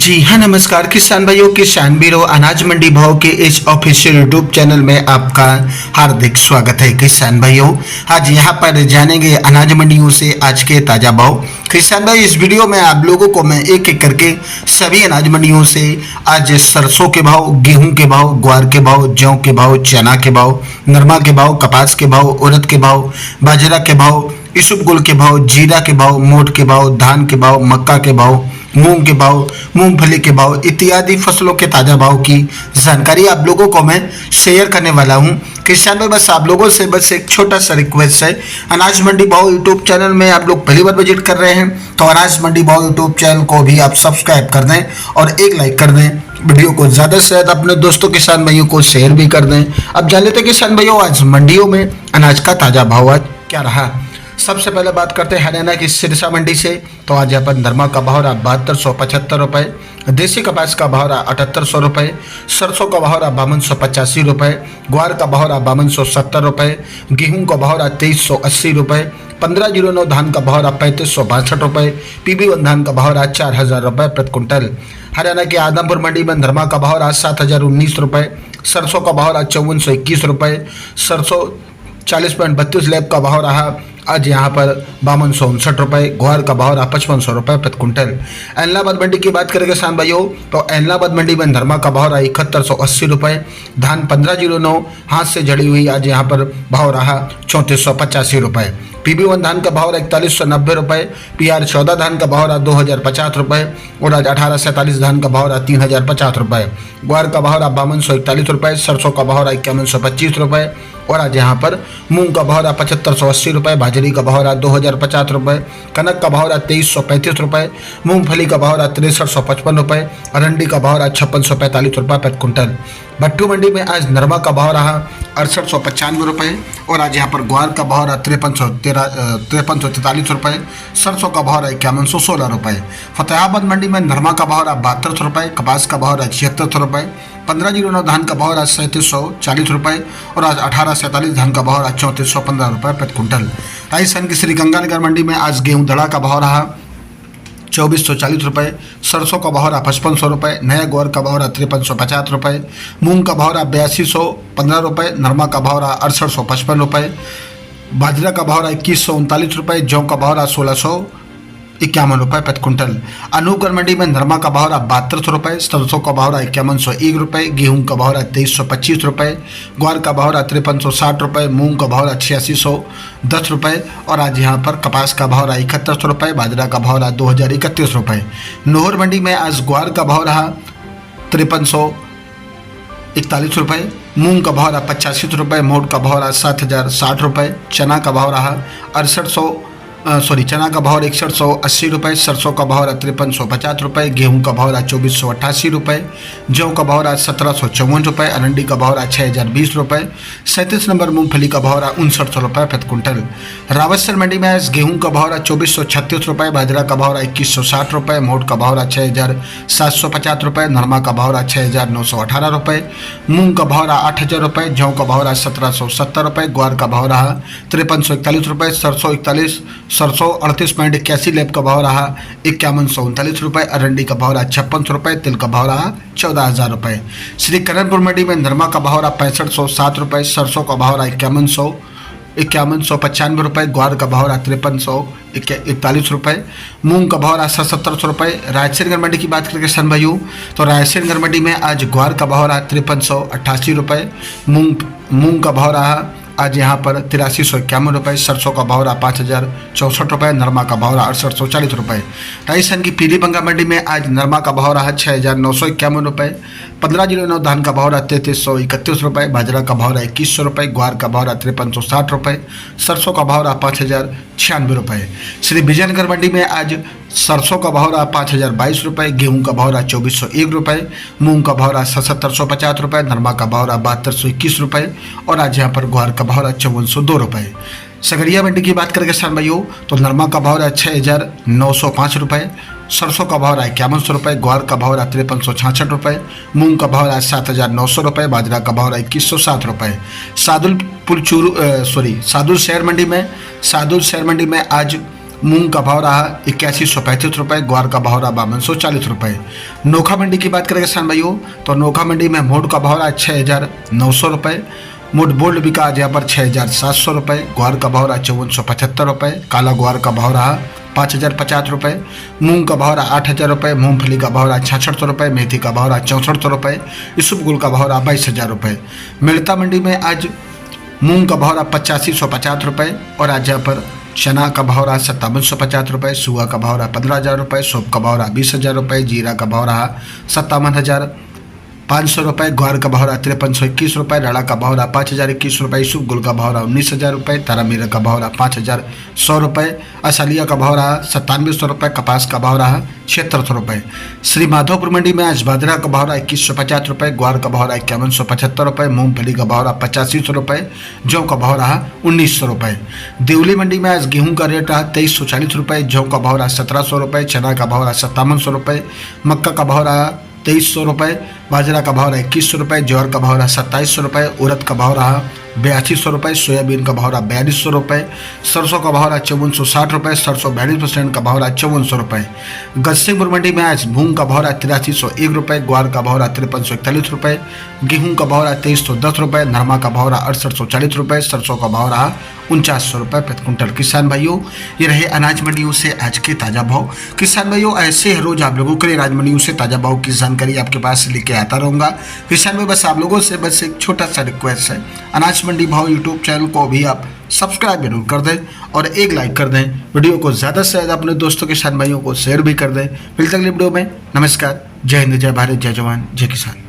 जी हाँ, नमस्कार किसान भाइयों, किसान बीरो अनाज मंडी भाव के इस ऑफिशियल यूट्यूब चैनल में आपका हार्दिक स्वागत है। किसान भाइयों, आज यहाँ पर जानेंगे अनाज मंडियों से आज के ताज़ा भाव। किसान भाई, इस वीडियो में आप लोगों को मैं एक एक करके सभी अनाज मंडियों से आज सरसों के भाव, गेहूं के भाव, ग्वार के भाव, जौ के भाव, चना के भाव, नरमा के भाव, कपास के भाव, उड़द के भाव, बाजरा के भाव, इसबगोल के भाव, जीरा के भाव, मोठ के भाव, धान के भाव, मक्का के भाव, मूंग के भाव, मूंगफली के भाव इत्यादि फसलों के ताज़ा भाव की जानकारी आप लोगों को मैं शेयर करने वाला हूं। किसान भाई, बस आप लोगों से बस एक छोटा सा रिक्वेस्ट है, अनाज मंडी भाव यूट्यूब चैनल में आप लोग पहली बार विजिट कर रहे हैं तो अनाज मंडी भाव यूट्यूब चैनल को भी आप सब्सक्राइब कर दें और एक लाइक कर दें। वीडियो को ज़्यादा से ज़्यादा अपने दोस्तों किसान भाइयों को शेयर भी कर दें। अब जान लेते हैं किसान भाइयों, आज मंडियों में अनाज का ताज़ा भाव आज क्या रहा। सबसे पहले बात करते हैं हरियाणा की सिरसा मंडी से। तो आज यहाँ पर नरमा का भाव रहा 7275 रुपये, देसी कपास का भाव रहा 7800 रुपये, सरसों का भाव रहा 5285 रुपये, ग्वार का भाव रहा 5270 रुपये, गेहूं का भाव रहा 2380 रुपये, 1509 धान का भाव रहा 3562 रुपये, PB1 धान का भाव रहा 4000 रुपये प्रति कुंटल। हरियाणा के आदमपुर मंडी में नरमा का भाव रहा 7019 रुपये, सरसों का भाव रहा 5421 रुपये, सरसों 40.32 लैब का भाव रहा आज यहाँ पर 5259 रुपये, ग्वार का भाव रहा 5500 रुपये प्रति कुंटल। एलनाबाद मंडी की बात करें किसान भाइयों, तो एलनाबाद मंडी में नरमा का भाव रहा 7180 रुपये, धान 1509 हाथ से जड़ी हुई आज यहाँ पर भाव रहा 3485 रुपये, PB1 धान का भाव रहा 4190 रुपये, PR14 धान का भाव रहा 2050 रुपये और आज 1847 धान का भाव रहा 3050 रुपये, ग्वार का भाव रहा 5241 रुपये, सरसों का भाव रहा 5125 रुपये और आज यहाँ पर मूंग का भाव रहा 7580 रुपये, बाजरी का भाव रहा 2050 रुपये, कनक का भाव रहा 2335 रुपये, मूंगफली का भाव रहा 6355 रुपये, अरंडी का भाव रहा 5645 रुपये प्रति कुंटल। भट्टू मंडी में आज नरमा का भाव रहा 6895 रुपये और आज यहाँ पर ग्वार का भाव रहा 5343 रुपये, सरसों का भाव रहा 5116 रुपये। फतेहाबाद मंडी में नरमा का भाव रहा 72 रुपये, कपास का भाव रहा 76 रुपये, 1509 धान का भाव रहा 3740 रुपये और आज 1847 धान का भाव रहा 3415 रुपये प्रति कुंटल। राजस्थान की श्रीगंगानगर मंडी में आज गेहूं दड़ा का भाव रहा 2440 रुपये, सरसों का भाव रहा 5500 रुपये, नया ग्वार का भाव रहा 5350 रुपये, मूंग का भाव रहा 8215 रुपये, नरमा का भाव रहा 6855 रुपये, बाजरा का भाव रहा 2139 रुपये, जौ का भाव रहा 1651 रुपये प्रति कुंटल। अनूपगढ़ मंडी में नरमा का भाव रहा 72 रुपये, सरसों का भाव रहा 5101 रुपये, गेहूं का भाव रहा 2325 रुपये, ग्वार का भाव रहा 5360 रुपये, मूंग का भाव रहा 8610 रुपये और आज यहाँ पर कपास का भाव रहा 7100 रुपये, बाजरा का भाव रहा 2031 रुपये। नोहर मंडी में आज ग्वार का भाव रहा 5341 रुपये, मूंग का भाव रहा 85 रुपये, मोठ का भाव रहा 7060 रुपये, चना का भाव रहा चना का भाव 6180 रुपये, सरसों का भाव रहा 5350 रुपये, गेहूं का भाव रहा 2488 रुपये, जौ का भाव रहा 1754 रुपये, अरंडी का भाव रहा 6020 रुपये, 37 नंबर मूंगफली का भाव रहा 5900 रुपये प्रति कुंटल। रावतसर मंडी में आज गेहूं का भाव रहा 2436 रुपये, बाजरा का भाव रहा 2160 रुपये, मोठ का भाव रहा 6750 रुपये, नरमा का भाव रहा 6918 रुपये, मूंग का भाव रहा 8000 रुपये, जौ का भाव रहा 1770 रुपये, ग्वार का भाव रहा 5341 रुपये, सरसों 38.81 लैब का भाव रहा 5139 रुपये, अरंडी का भाव रहा 5600 रुपये, तिल का भाव रहा 14000 रुपये। श्री करणपुर मंडी में नरमा का भाव रहा 6507 रुपये, सरसों का भाव रहा 5195 रुपये, ग्वार का भाव रहा 5341 रुपये, मूंग का भाव रहा 7700 रुपये। रायसेनगढ़ मंडी की बात करके सन भाइयों, तो रायसेनगढ़ मंडी में आज ग्वार का भाव रहा 5388 रुपये, मूंग का भाव रहा आज यहाँ पर 8351 रुपये, सरसों का भाव रहा 5064 रुपये, नरमा का भाव रहा 6840 रुपये। राजस्थान की पीलीभंगा मंडी में आज नरमा का भाव रहा 6951 रुपये, 1509 धान का भाव रहा 3331 रुपये, बाजरा का भाव रहा 2100 रुपये, ग्वार का भाव रहा 5360 रुपये, सरसों का भाव रहा 5096 रुपये। श्री विजयनगर मंडी में आज सरसों का भाव रहा 5022 रुपये, गेहूं का भाव रहा 2401 रुपये, मूंग का भाव रहा 7750 रुपये, नरमा का भाव रहा 7221 रुपये और आज यहाँ पर ग्वार का भाव रहा 5402 रुपये। सगरिया मंडी की बात करें किसान भाइयों, तो नरमा का भाव रहा 6905 रुपये, सरसों का भाव रहा 5100 रुपये, ग्वार का भाव रहा 5366 रुपये, मूंग का भाव रहा 7900 रुपये, बाजरा का भाव रहा 2107 रुपये। सादुल शहर मंडी में आज मूंग का भाव रहा 8135 रुपये, ग्वार का भाव रहा 5240 रुपये। नोखा मंडी की बात करें किसान भाइयों तो नोखा मंडी में मोड़ का भाव रहा 6900 रुपये, मोट बोल्ड बिका आज यहाँ पर 6700 रुपये, ग्वार का भाव रहा 5475 रुपये, काला ग्वार का भाव रहा 5050 रुपये, मूंग का भाव रहा 8000 रुपये, मूंगफली का भाव रहा 6600 रुपये, मेथी का भाव रहा 6400 रुपये, इसबगुल का भाव रहा 22000 रुपये। मेड़ता मंडी में आज मूंग का भाव रहा 8550 रुपये और आज यहाँ पर चना का भाव रहा 5750 रुपये, सुआ का भाव रहा 15000 रुपये, सौंफ का भाव रहा 20000 रुपये, जीरा का भाव रहा 57500 रुपये, ग्वार का भाव रहा 5321 रुपये, राड़ा का भाव रहा 5021 रुपये, इसबगुल का भाव रहा 19000 रुपये, तारामीरा का भाव रहा 5100 रुपये, असालिया का भाव रहा 9700 रुपये, कपास का भाव रहा 7600 रुपये। श्री माधोपुर मंडी में आज बाजरा का भाव रहा 2150 रुपये, ग्वार का भाव रहा 5175 रुपये, मूंगफली का भाव रहा 8500 रुपये, जौ का भाव रहा 1900 रुपये। देवली मंडी में आज गेहूं का रेट रहा 2340 रुपये, जौ का भाव रहा 1700 रुपये, चना का भाव रहा 5700 रुपये, मक्का का भाव रहा 2300 रुपये, बाजरा का भाव रहा 2100 रुपये, ज्वार का भाव रहा 2700 रुपये, उड़द का भाव रहा 8200 रुपये, सोयाबीन का भाव रहा 4200 रुपये, सरसों का भाव रहा 5460 रुपये, सरसों 42% का भाव रहा 5400 रुपये। गजसिंहपुर मंडी में आज मूंग का भाव रहा 8301 रुपये, ग्वार का भाव रहा 5341 रुपये, गेहूं का भाव रहा 2310 रुपये, नरमा का भाव रहा 6840 रुपये, सरसों का भाव रहा 4900 रुपये प्रति कुंटल। किसान भाइयों ये रहे अनाज मंडियों से आज के ताज़ा भाव। किसान भाइयों ऐसे हर रोज आप लोगों के लिए अनाज मंडियों से ताज़ा भाव की जानकारी आपके पास लेके आता रहूँगा। किसान भाई बस आप लोगों से बस एक छोटा सा रिक्वेस्ट है, अनाज मंडी भाव यूट्यूब चैनल को भी आप सब्सक्राइब जरूर कर दें और एक लाइक कर दें, वीडियो को ज़्यादा से ज़्यादा अपने दोस्तों किसान भाइयों को शेयर भी कर दें। मिलते अगले वीडियो में। नमस्कार, जय हिंद, जय भारत, जय जवान, जय किसान।